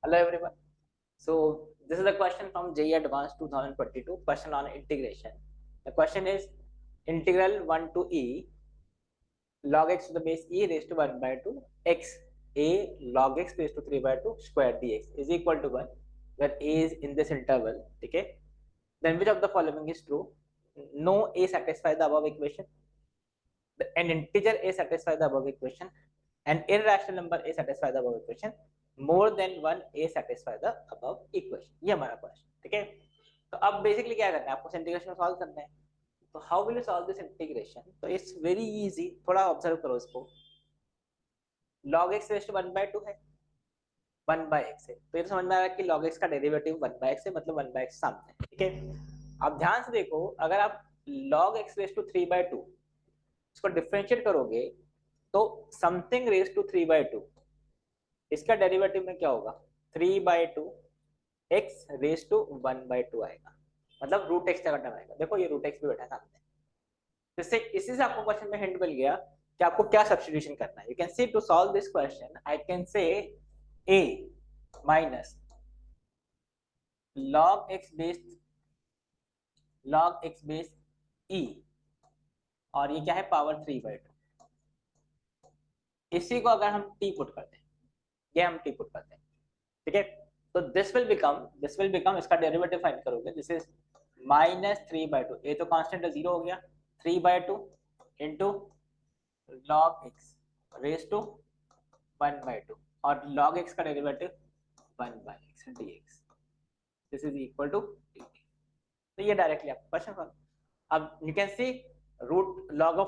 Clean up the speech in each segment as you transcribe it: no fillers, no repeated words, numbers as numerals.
Hello everyone. So this is a question from JEE Advanced 2022, question on integration. The question is integral 1 to e log x to the base e raised to 1 by 2 x a log x raised to 3 by 2 square dx is equal to 1 where a is in this interval. Okay, then which of the following is true? No a satisfy the above equation, an integer a satisfy the above equation, an irrational number a satisfy the above equation, more than one a satisfy the above equation. ये हमारा question, ठीक है। तो अब basically क्या करना है, आपको इंटीग्रेशन सॉल्व करना है। तो how will you solve this integration? तो इट्स वेरी इजी, थोड़ा ऑब्जर्व करो इसको। log x रेस्ट 1/2 है, 1/x है, तो ये समझ में आ रहा है कि log x का डेरिवेटिव 1/x है, मतलब 1/x सामने है, ठीक है। अब ध्यान से देखो, अगर आप log x रेस्ट टू 3/2 इसको डिफरेंशिएट करोगे तो समथिंग रेज टू 3/2, इसका डेरिवेटिव में क्या होगा? 3/2 x रेज टू 1/2 आएगा, मतलब रूट एक्स का टर्म आएगा। देखो ये रूट एक्स भी बैठा सामने। इससे इसी से आपको क्वेश्चन में हिंट मिल गया कि आपको क्या सब्स्टिट्यूशन करना है। You can see to solve this question I can say a minus log x base e, और ये क्या है? पावर 3/2। इसी को अगर हम t पुट करते हैं, ये हम t पुट करते हैं, ठीक है। तो दिस विल बिकम इसका डेरिवेटिव फाइंड करोगे, दिस इज -3/2। ये तो कांस्टेंट है, 0 हो गया। 3/2 into log x raise to 1/2, और log x का derivative 1/x dx, this is equal to dt। तो ये डायरेक्टली आपका क्वेश्चन सॉल्व। अब you can see root log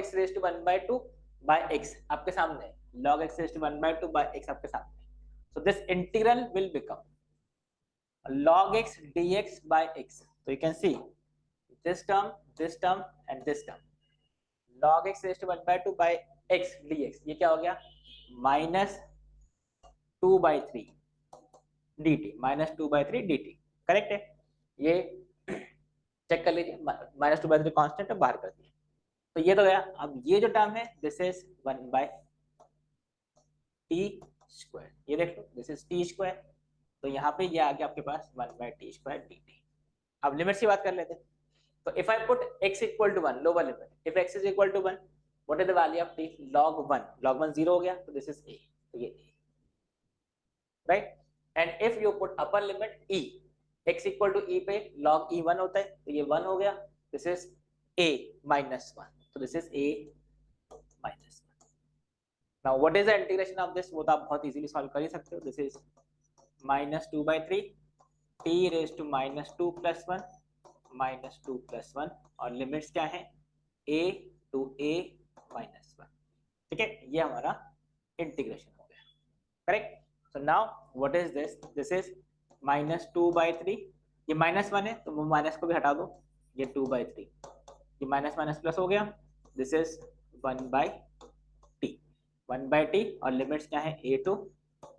x raise to 1/2 by x आपके सामने है, log x raise to 1/2 by x आपके सामने है। So this integral will become log x dx by x. So you can see this term, and this term. Log x raised to 1/2 by x dx. ये क्या हो गया? -2/3 dt, -2/3 dt। Correct है? ये check कर लीजिए, -2/3 कांस्टेंट है, बाहर कर दिया। तो ये तो गया। अब ये जो टर्म है दिस इज 1/t²। ये देख लो, दिस इज t²। तो यहाँ पे ये आ गया आपके पास 1/t² dt। अब लिमिट्स की बात कर लेते हैं। तो if I put x equal to 1, lower limit, if x is equal to 1, what is the value of t? log 1 0 हो गया, तो दिस इज a, तो ये a, right. And if you put upper limit e, x equal to e पे log e 1 होता है, तो ये 1 हो गया, दिस इज a -1, तो this is a -1। Now what is the integration of this? वो तो आप बहुत इजीली सॉल्व कर ही सकते हो। This is -2/3 t raise to -2 + 1 -2 + 1, और लिमिट्स क्या है? a टू a -1, ठीक है। ये हमारा इंटीग्रेशन हो गया, correct. So now what is this? This is -2/3, ये -1 है तो वो माइनस को भी हटा दो, ये 2/3, ये माइनस माइनस प्लस हो गया, दिस इज 1/t, 1/t, और लिमिट्स क्या है? a to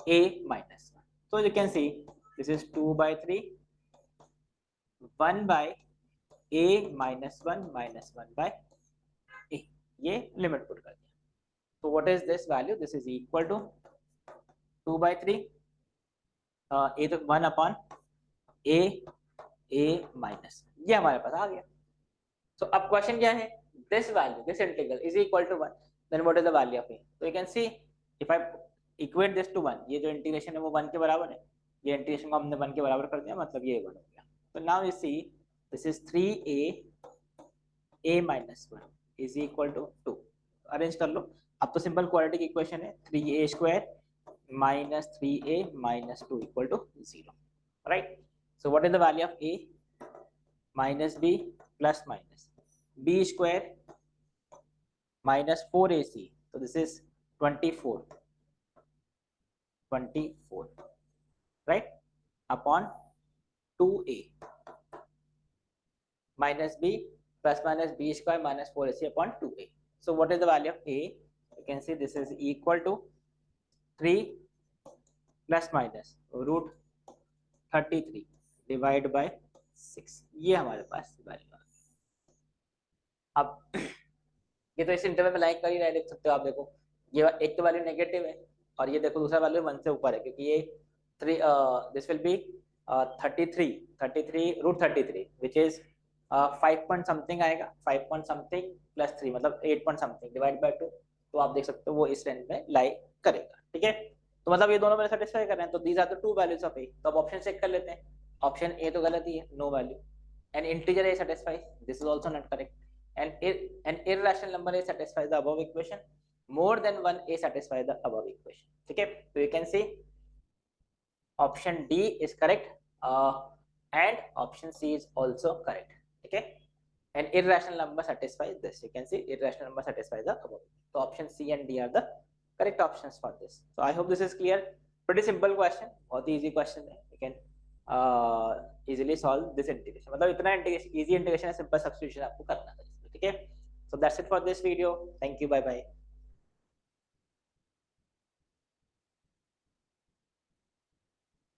a -1। so you can see this is 2/3, 1/a -1 -1/a, ये लिमिट पुट कर दिया। तो what is this value? This is equal to 2/3, a तो 1/a माइनस, ये हमारे पास आ गया। सो अब क्वेश्चन क्या है? This value, this integral is equal to 1, then what is the value of a? तो you can see if I equate this to 1, ये जो इंटीग्रेशन है वो 1 के बराबर है, ये इंटीग्रेशन को हमने 1 के बराबर कर दिया, मतलब ये 1 हो गया। तो now you see this is 3a -1 is equal to 2। Arrange कर लो। अब तो सिंपल क्वाड्रेटिक इक्वेशन है, 3a² -3a -2 equal to 0, right. So what is the value of a? -b plus minus b² -4ac, तो this is 24, right, upon 2a minus b plus minus b² -4ac upon 2a. So what is the value of a? You can see this is equal to 3 plus minus root 33 divided by 6, ये हमारे पास value आ गई। अब ये तो इस interval में like कर ही रहे, देख सकते हो आप। देखो ये एक तो वैल्यू नेगेटिव है, और ये देखो दूसरा वैल्यू 1 से ऊपर है, क्योंकि ये 3 this will be 33 root 33 which is 5 point something आएगा, 5 point something plus 3 मतलब 8 point something divided by 2, तो आप देख सकते हो वो इस रेंज में लाई करेगा, ठीक है। तो मतलब ये दोनों मेरे सेटिस्फाई कर रहे हैं, तो these are the two values of A. तो अब ऑप्शन चेक कर लेते हैं। ऑप्शन ए तो गलत ही है, no value. An integer a satisfies, this is also not correct. An irrational number a satisfies the above equation, more than one a satisfy the above equation, ठीक है। तो you can see option D is correct and option C is also correct, okay। An irrational number satisfies this, you can see irrational number satisfies the above, so option C and D are the correct options for this। So I hope this is clear, pretty simple question, बहुत easy question है, you can easily solve this integration, मतलब इतना integration easy integration है, simple substitution आपको करना है, ठीक है। So that's it for this video, thank you, bye bye।